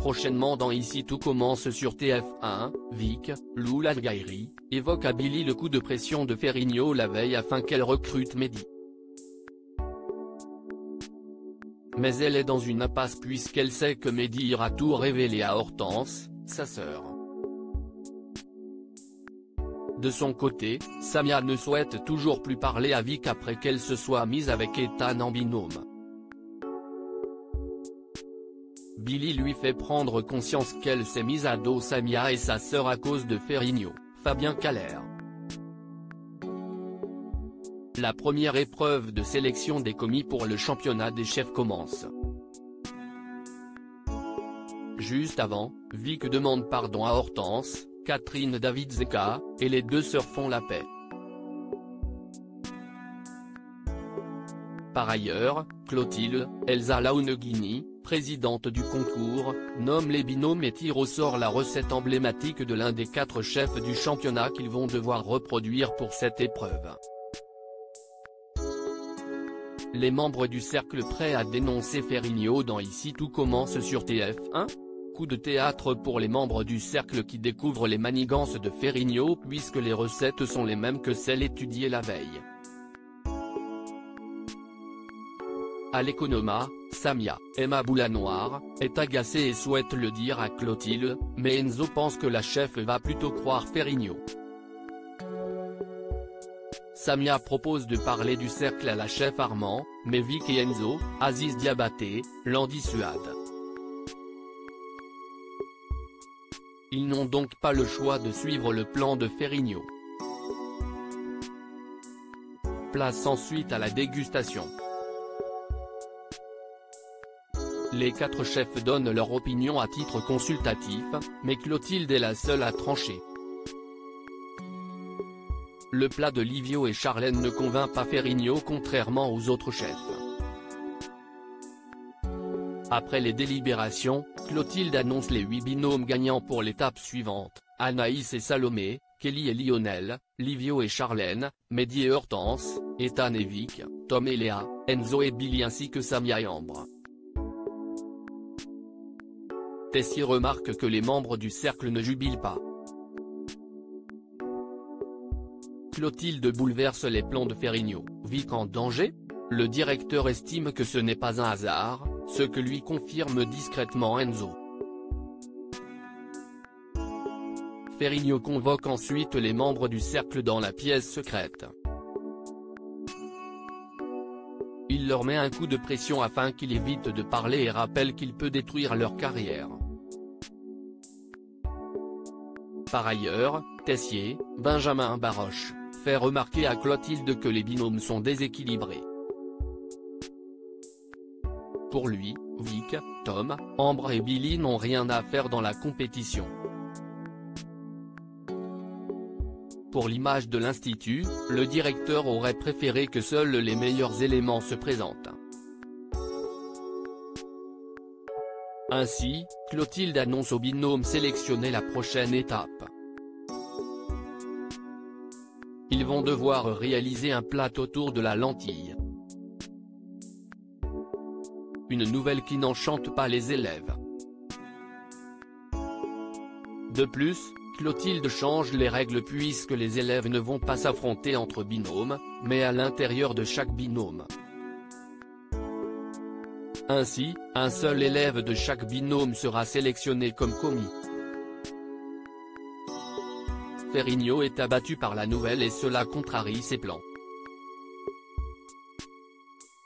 Prochainement dans Ici tout commence sur TF1, Vic, Loulou Alghairi, évoque à Billy le coup de pression de Ferrigno la veille afin qu'elle recrute Mehdi. Mais elle est dans une impasse puisqu'elle sait que Mehdi ira tout révéler à Hortense, sa sœur. De son côté, Samia ne souhaite toujours plus parler à Vic après qu'elle se soit mise avec Ethan en binôme. Billy lui fait prendre conscience qu'elle s'est mise à dos Samia et sa sœur à cause de Ferrigno, Fabien Caller. La première épreuve de sélection des commis pour le championnat des chefs commence. Juste avant, Vic demande pardon à Hortense, Catherine Davidzeka, et les deux sœurs font la paix. Par ailleurs, Clotilde, Elsa Launeghini, présidente du concours, nomme les binômes et tire au sort la recette emblématique de l'un des 4 chefs du championnat qu'ils vont devoir reproduire pour cette épreuve. Les membres du cercle prêts à dénoncer Ferrigno dans Ici tout commence sur TF1. Coup de théâtre pour les membres du cercle qui découvrent les manigances de Ferrigno puisque les recettes sont les mêmes que celles étudiées la veille. À l'Economa, Samia, Emma Boulanoir, est agacée et souhaite le dire à Clotilde, mais Enzo pense que la chef va plutôt croire Ferrigno. Samia propose de parler du cercle à la chef Armand, mais Vic et Enzo, Aziz Diabaté, l'en dissuadent. Ils n'ont donc pas le choix de suivre le plan de Ferrigno. Place ensuite à la dégustation. Les 4 chefs donnent leur opinion à titre consultatif, mais Clotilde est la seule à trancher. Le plat de Livio et Charlène ne convainc pas Ferrigno contrairement aux autres chefs. Après les délibérations, Clotilde annonce les 8 binômes gagnants pour l'étape suivante, Anaïs et Salomé, Kelly et Lionel, Livio et Charlène, Mehdi et Hortense, Ethan et Vic, Tom et Léa, Enzo et Billy ainsi que Samia et Ambre. Tessier remarque que les membres du cercle ne jubilent pas. Clotilde bouleverse les plans de Ferrigno, Vic en danger? Le directeur estime que ce n'est pas un hasard, ce que lui confirme discrètement Enzo. Ferrigno convoque ensuite les membres du cercle dans la pièce secrète. Il leur met un coup de pression afin qu'ils évitent de parler et rappelle qu'il peut détruire leur carrière. Par ailleurs, Tessier, Benjamin Baroche, fait remarquer à Clotilde que les binômes sont déséquilibrés. Pour lui, Vic, Tom, Ambre et Billy n'ont rien à faire dans la compétition. Pour l'image de l'Institut, le directeur aurait préféré que seuls les meilleurs éléments se présentent. Ainsi, Clotilde annonce aux binômes sélectionnés la prochaine étape. Ils vont devoir réaliser un plat autour de la lentille. Une nouvelle qui n'enchante pas les élèves. De plus, Clotilde change les règles puisque les élèves ne vont pas s'affronter entre binômes, mais à l'intérieur de chaque binôme. Ainsi, un seul élève de chaque binôme sera sélectionné comme commis. Ferrigno est abattu par la nouvelle et cela contrarie ses plans.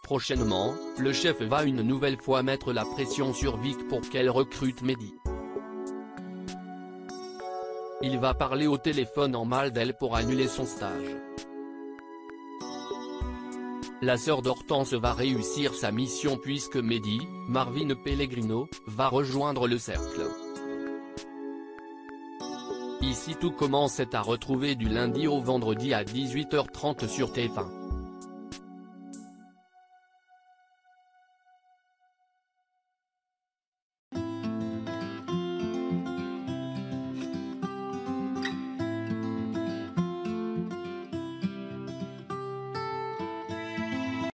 Prochainement, le chef va une nouvelle fois mettre la pression sur Vic pour qu'elle recrute Mehdi. Il va parler au téléphone en mal d'elle pour annuler son stage. La sœur d'Hortense va réussir sa mission puisque Mehdi, Marvin Pellegrino, va rejoindre le cercle. Ici tout commence est à retrouver du lundi au vendredi à 18h30 sur TF1.